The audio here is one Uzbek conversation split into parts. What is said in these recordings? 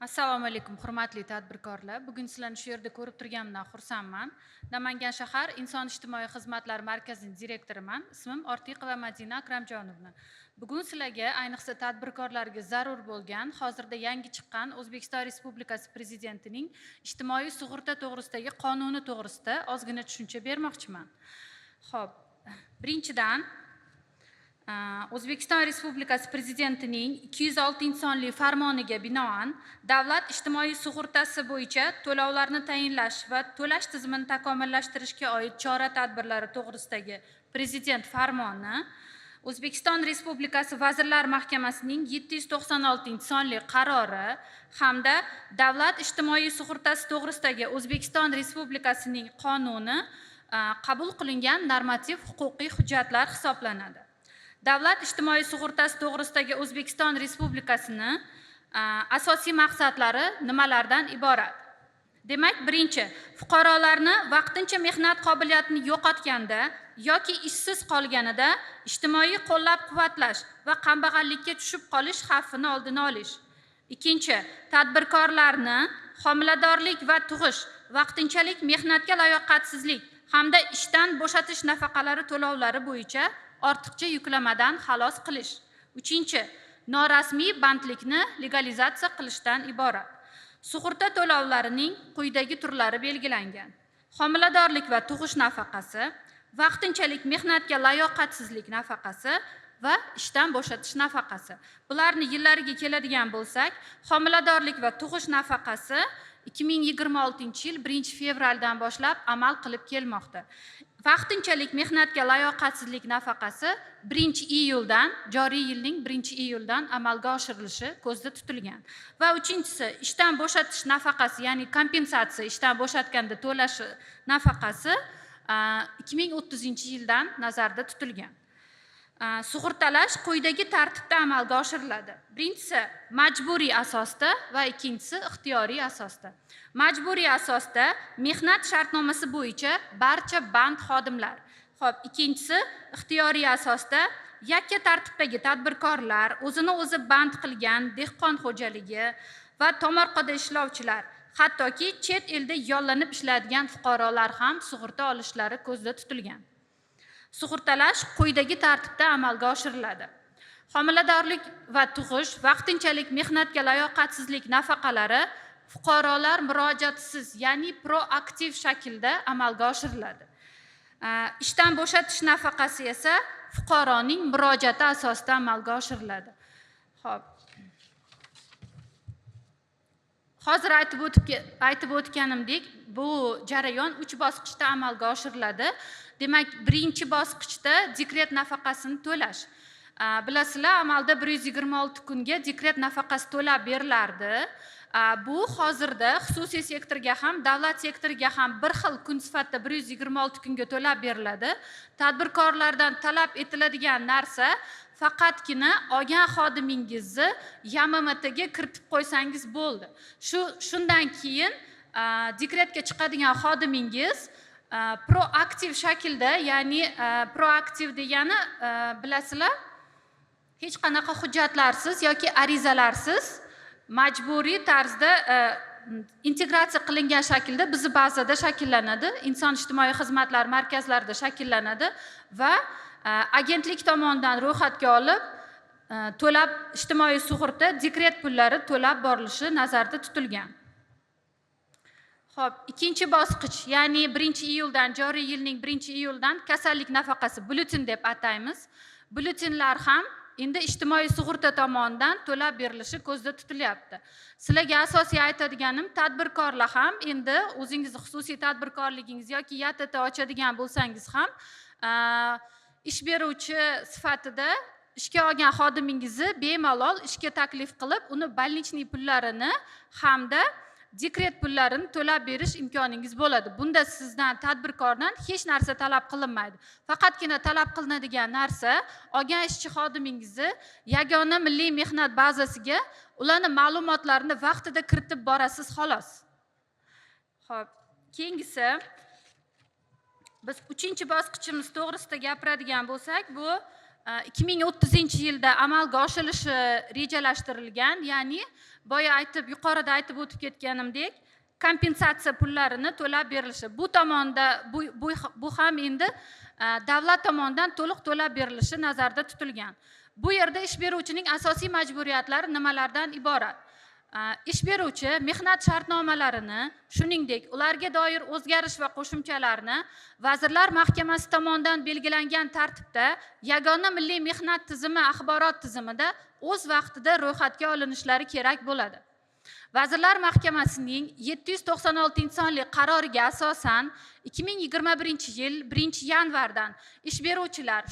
Assalomu alaykum, hurmatli tadbirkorlar. Bugun sizlarni shu yerda ko'rib turganimdan xursandman. Namangan shahar Inson ijtimoiy xizmatlar markazining direktoriman. Ismim Ortiqova Madina Akramjonovna. Bugun sizlarga, ayniqsa tadbirkorlarga zarur bo'lgan, hozirda yangi chiqqan O'zbekiston Respublikasi Prezidentining ijtimoiy sug'urta to'g'risidagi qonuni to'g'risida ozgina tushuncha bermoqchiman. Xo'p, birinchidan O'zbekiston Respublikasi Prezidentining 206-sonli farmoniga binoan davlat ijtimoiy sug'urtasi bo'yicha to'lovlarni tayinlash va to'lash tizimini takomillashtirishga oid chora-tadbirlari to'g'risidagi Prezident farmoni, O'zbekiston Respublikasi Vazirlar Mahkamasining 796-sonli qarori hamda davlat ijtimoiy sug'urtasi to'g'risidagi O'zbekiston Respublikasining qonuni qabul qilingan normativ huquqiy hujjatlar hisoblanadi. Davlat ijtimoiy sug'urtasi to'g'risidagi O'zbekiston Respublikasini asosiy maqsadlari nimalardan iborat? Demak, birinchi, fuqarolarni vaqtincha mehnat qobiliyatini yo'qotganda yoki ishsiz qolganida ijtimoiy qo'llab-quvvatlash va kambag'allikka tushib qolish xavfini oldini olish. Ikkinchi, tadbirkorlarni homiladorlik va tug'ish, vaqtinchalik mehnatga layoqatsizlik hamda ishdan bo'shatish nafaqalari to'lovlari bo'yicha ortiqcha yuklamadan xalos qilish. Uchinchi, norasmiy bandlikni legalizatsiya qilishdan iborat. Sug'urta to'lovlarining quyidagi turlari belgilangan. Homiladorlik va tug'ish nafaqasi, vaqtinchalik mehnatga layoqatsizlik nafaqasi va ishdan bo'shatish nafaqasi. Bularni yillariga keladigan bo'lsak, homiladorlik va tug'ish nafaqasi 2026-yil 1-fevraldan boshlab amal qilib kelmoqda. Vaqtinchalik mehnatga layoqatsizlik nafaqasi 1-iyuldan, joriy yilning 1-iyuldan amalga oshirilishi ko'zda tutilgan. Va uchinchisi, ishdan bo'shatish nafaqasi, ya'ni kompensatsiya ishdan bo'shatganda to'lash nafaqasi 2030-yildan nazarda tutilgan. Sug'urtalash quyidagi tartibda amalga oshiriladi. Birinchisi majburiy asosda va ikkinchisi ixtiyoriy asosda. Majburiy asosda mehnat shartnomasi bo'yicha barcha band xodimlar. Xo'p, ikkinchisi ixtiyoriy asosda yakka tartibdagi tadbirkorlar, o'zini o'zi band qilgan dehqon xo'jaligi va tomorqada ishlovchilar, hattoki chet elda yollanib ishlaydigan fuqarolar ham sug'urta olishlari ko'zda tutilgan. Sug'urtalash quyidagi tartibda amalga oshiriladi. Homiladorlik va tug'ish, vaqtinchalik mehnatga layoqatsizlik nafaqalari fuqarolar murojaatisiz, ya'ni proaktiv shaklda amalga oshiriladi. Ishdan bo'shatish nafaqasi esa fuqaroning murojaati asosida amalga oshiriladi. Xo'p. Hozir aytib o'tganimdek, bu jarayon 3 bosqichda amalga oshiriladi. Demak, birinchi bosqichda dekret nafaqasini to'lash. Bilasizlar, amalda 126 kunga dekret nafaqasi to'lab berilardi. Bu hozirda xususiy sektorga ham, davlat sektoriga ham bir xil kun sifatida 126 kunga to'lab beriladi. Tadbirkorlardan talab etiladigan narsa faqatgina olgan xodimingizni YMMTga kiritib qo'ysangiz bo'ldi. Shundan keyin dekretga chiqadigan xodimingiz proaktiv shaklda, ya'ni proaktiv degani bilasizlar, hech qanaqa hujjatlarsiz yoki arizalarsiz majburiy tarzda integratsiya qilingan shaklda bizi bazada shakllanadi, inson ijtimoiy xizmatlar markazlarida shakllanadi va agentlik tomonidan ro'yxatga olib to'lab ijtimoiy sug'urta dekret pullari to'lab borilishi nazarda tutilgan. Xo'p, ikkinchi bosqich, ya'ni 1-iyuldan, joriy yilning 1-iyuldan kasallik nafaqasi bulletin deb ataymiz. Bulletinlar ham endi ijtimoiy sug'urta tomonidan to'lab berilishi ko'zda tutilyapti. Sizlarga asosiy aytadiganim, tadbirkorlar ham endi o'zingiz xususiy tadbirkorligingiz yoki YTT ochadigan bo'lsangiz ham ish beruvchi sifatida ishga olgan xodimingizni bemalol ishga taklif qilib, uni больничный pullarini hamda dekret pullarini to'lab berish imkoningiz bo'ladi. Bunda sizdan, tadbirkordan hech narsa talab qilinmaydi. Faqatgina talab qilinadigan narsa olgan ishchi xodimingizni yagona milliy mehnat bazasiga ularning ma'lumotlarini vaqtida kiritib borasiz, xolos. Xo'p, keyingisi biz 3-bosqichimiz to'g'risida gapiradigan bo'lsak, bu 2030-yilda amalga oshirilishi rejalashtirilgan, ya'ni yuqorida aytib o'tib ketganimdek, kompensatsiya pullarini to'lab berilishi. Bu tomonda bu ham endi davlat tomonidan to'liq to'lab berilishi nazarda tutilgan. Bu yerda ish beruvchining asosiy majburiyatlari nimalardan iborat? Ish beruvchi mehnat shartnomalarini, shuningdek, ularga doir o'zgarish va qo'shimchalarni Vazirlar Mahkamasi tomonidan belgilangan tartibda yagona milliy mehnat tizimi axborot tizimida o'z vaqtida ro'yxatga olinishlari kerak bo'ladi. Vazirlar Mahkamasining 796-sonli qaroriga asosan 2021-yil 1-yanvardan ish beruvchilar,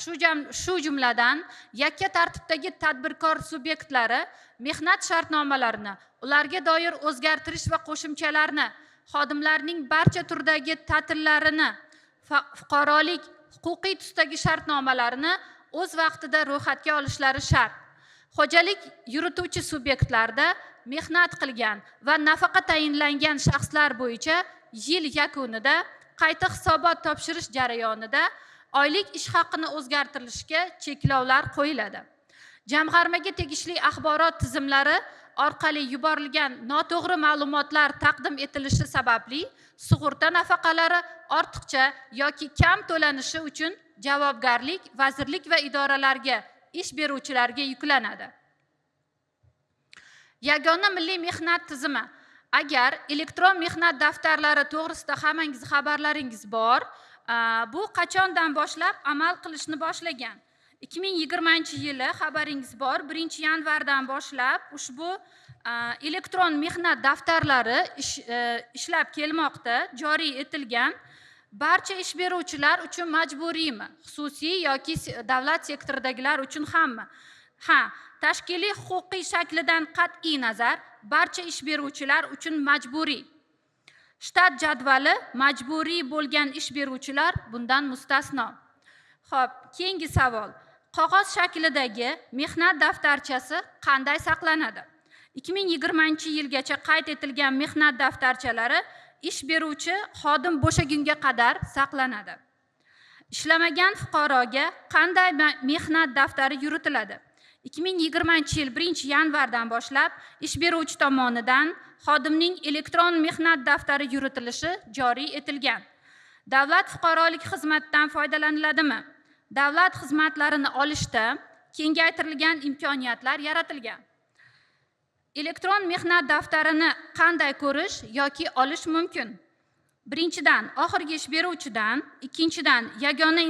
shu jumladan yakka tartibdagi tadbirkor subyektlari mehnat shartnomalarini, ularga doir o'zgartirish va qo'shimchalarni, xodimlarning barcha turdagi ta'tillarini, fuqarolik huquqiy tusdagi shartnomalarini o'z vaqtida ro'yxatga olishlari shart. Xo'jalik yurituvchi subyektlarda mehnat qilgan va nafaqa tayinlangan shaxslar bo'yicha yil yakunida qayta hisobot topshirish jarayonida oylik ish haqini o'zgartirishiga cheklovlar qo'yiladi. Jamg'armaga tegishli axborot tizimlari orqali yuborilgan noto'g'ri ma'lumotlar taqdim etilishi sababli sug'urta nafaqalari ortiqcha yoki kam to'lanishi uchun javobgarlik vazirlik va idoralarga, ish beruvchilarga yuklanadi. Yagona milliy mehnat tizimi. Agar elektron mehnat daftarlari to'g'risida hammangiz xabarlaringiz bor, bu qachondan boshlab amal qilishni boshlagan? 2020-yili xabaringiz bor, 1-yanvardan boshlab ushbu elektron mehnat daftarlari ishlab kelmoqda, joriy etilgan. Barcha ish beruvchilar uchun majburiymi? Xususiy yoki davlat sektoridagilar uchun hammi? Ha, tashkiliy huquqiy shaklidan qat'iy nazar barcha ish beruvchilar uchun majburiy. Shtat jadvali majburiy bo'lgan ish beruvchilar bundan mustasno. Xo'p, keyingi savol. Qog'oz shaklidagi mehnat daftarchasi qanday saqlanadi? 2020-yilgacha qayd etilgan mehnat daftarchalari ish beruvchi xodim bo'shagunga qadar saqlanadi. Ishlamagan fuqaroga qanday mehnat daftari yuritiladi? 2020-yil 1-yanvardan boshlab ish beruvchi tomonidan xodimning elektron mehnat daftari yuritilishi joriy etilgan. Davlat fuqarolik xizmatidan foydalaniladimi? Davlat xizmatlarini olishda kengaytirilgan imkoniyatlar yaratilgan. Elektron mehnat daftarini qanday ko'rish yoki olish mumkin? Birinchidan, oxirgi ish beruvchidan, ikkinchidan, yagona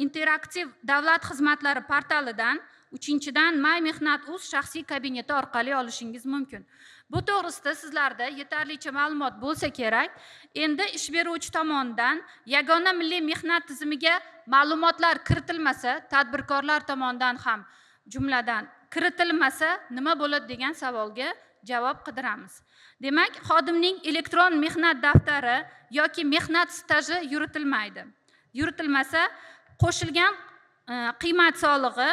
interaktiv davlat xizmatlari portalidan, uchinchidan, MyMehnat.uz shaxsiy kabineti orqali olishingiz mumkin. Bu to'g'risida sizlarda yetarlicha ma'lumot bo'lsa kerak. Endi ish beruvchi tomonidan yagona milliy mehnat tizimiga ma'lumotlar kiritilmasa, tadbirkorlar tomonidan ham jumladan kiritilmasa nima bo'ladi degan savolga javob qidiramiz. Demak, xodimning elektron mehnat daftari yoki mehnat staji yuritilmaydi. Yuritilmasa, qo'shilgan qiymat solig'i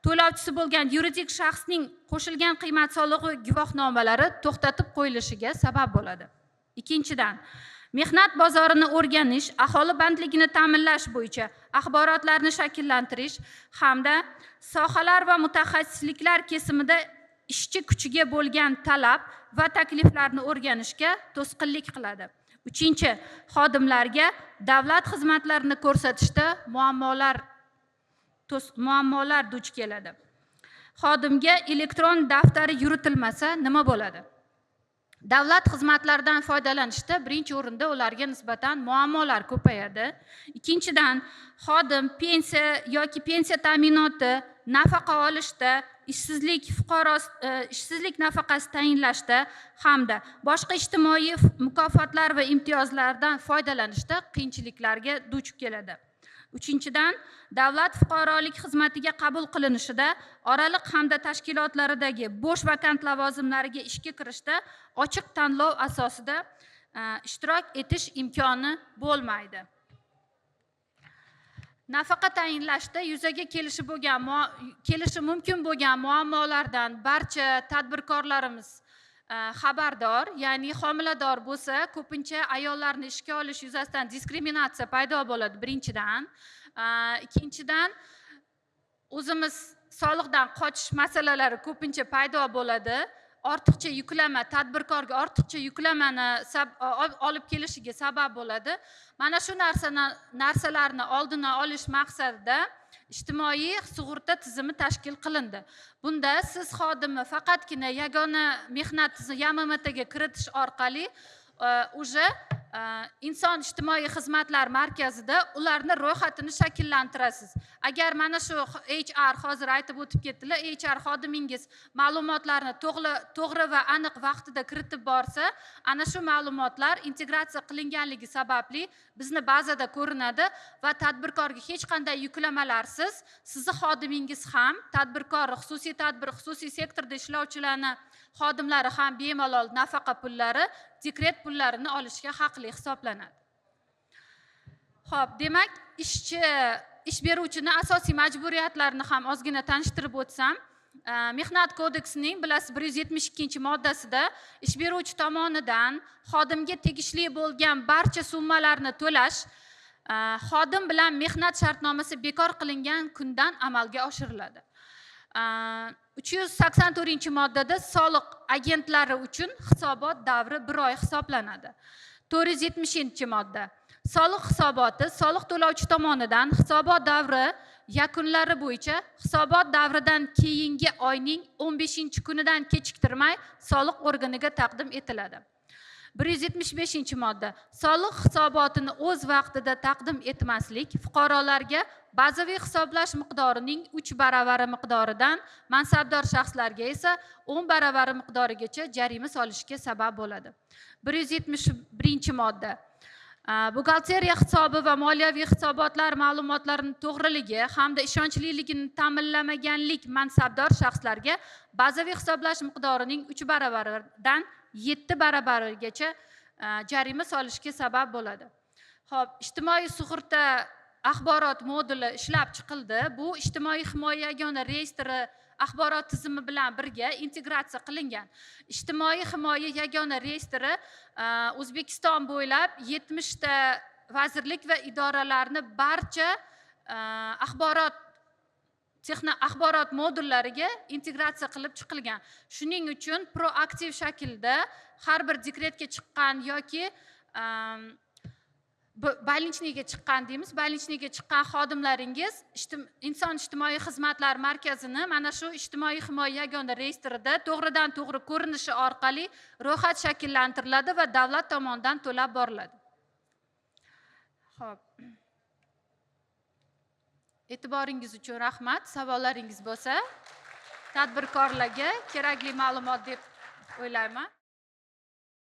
to'lovchisi bo'lgan yuridik shaxsning qo'shilgan qiymat solig'i guvohnomalari to'xtatib qo'yilishiga sabab bo'ladi. Ikkinchidan, mehnat bozorini o'rganish, aholi bandligini ta'minlash bo'yicha axborotlarni shakllantirish hamda sohalar va mutaxassisliklar kesimida ishchi kuchiga bo'lgan talab va takliflarni o'rganishga to'sqinlik qiladi. Uchinchi, xodimlarga davlat xizmatlarini ko'rsatishda muammolar duch keladi. Xodimga elektron daftari yuritilmasa nima bo'ladi? Davlat xizmatlaridan foydalanishda birinchi o'rinda ularga nisbatan muammolar ko'payadi. Ikkinchidan, xodim pensiya yoki pensiya ta'minoti, nafaqa olishda, ishsizlik nafaqasi tayinlashda hamda boshqa ijtimoiy mukofotlar va imtiyozlardan foydalanishda qiyinchiliklarga duch keladi. Uchinchidan, davlat fuqarolik xizmatiga qabul qilinishida oraliq hamda tashkilotlaridagi bo'sh vakant lavozimlariga ishga kirishda ochiq tanlov asosida ishtirok etish imkoni bo'lmaydi. Nafaqa tayinlashda yuzaga kelishi mumkin bo'lgan muammolardan barcha tadbirkorlarimiz xabardor, ya'ni homilador bo'lsa, ko'pincha ayollarni ishga olish yuzasidan diskriminatsiya paydo bo'ladi birinchidan. Ikkinchidan, o'zimiz soliqdan qochish masalalari ko'pincha paydo bo'ladi. Ortiqcha yuklama, tadbirkorga ortiqcha yuklamani olib kelishiga sabab bo'ladi. Mana shu narsalarni oldini olish maqsadida ijtimoiy sug'urta tizimi tashkil qilindi. Bunda siz xodimni faqatgina yagona mehnat tizimi YMMTga kiritish orqali уже inson ijtimoiy xizmatlar markazida ularni ro'yxatini shakllantirasiz. Agar mana shu HR hozir aytib o'tib ketdilar, HR xodimingiz ma'lumotlarni to'g'ri va aniq vaqtida kiritib borsa, ana shu ma'lumotlar integratsiya qilinganligi sababli bizni bazada ko'rinadi va tadbirkorga hech qanday yuklamalarsiz sizni xodimingiz ham tadbirkor, xususiy sektorda ishlovchilarni xodimlari ham bemalol nafaqa pullari, dekret pullarini olishga haqli hisoblanadi. Xo'p, demak, ish beruvchining asosiy majburiyatlarini ham ozgina tanishtirib o'tsam, Mehnat kodeksining bilasiz 172-moddasida ish beruvchi tomonidan xodimga tegishli bo'lgan barcha summalarni to'lash xodim bilan mehnat shartnomasi bekor qilingan kundan amalga oshiriladi. 384-moddada soliq agentlari uchun hisobot davri 1 oy hisoblanadi. 470-modda soliq hisoboti soliq to'lovchi tomonidan hisobot davri yakunlari bo'yicha hisobot davridan keyingi oyning 15-kunidan kechiktirmay soliq organiga taqdim etiladi. 175-modda soliq hisobotini o'z vaqtida taqdim etmaslik fuqarolarga bazaviy hisoblash miqdorining 3 baravari miqdoridan, mansabdor shaxslarga esa 10 baravari miqdorigacha jarima solishiga sabab bo'ladi. 171-modda buxgalteriya hisobi va moliyaviy hisobotlar ma'lumotlarining to'g'riligi hamda ishonchliligini ta'minlamaganlik mansabdor shaxslarga bazaviy hisoblash miqdorining 3 baravaridan 7 baravarigacha jarima solishga sabab bo'ladi. Xo'p, ijtimoiy sug'urta axborot moduli ishlab chiqildi. Bu ijtimoiy himoya yagona reyestri axborot tizimi bilan birga integratsiya qilingan. Ijtimoiy himoya yagona reyestri O'zbekiston bo'ylab 70 ta vazirlik va idoralarni barcha axborot modullariga integratsiya qilib chiqilgan. Shuning uchun proaktiv shaklda har bir dekretga chiqqan yoki больничныйga chiqqan deymiz, больничныйga chiqqan xodimlaringiz inson ijtimoiy xizmatlar markazini mana shu ijtimoiy himoya yagona reyestrida to'g'ridan to'g'ri ko'rinishi orqali ro'yxat shakllantiriladi va davlat tomonidan to'lab boriladi. Xo'p. E'tiboringiz uchun rahmat. Savollaringiz bo'lsa, tadbirkorlarga kerakli ma'lumot deb o'ylayman.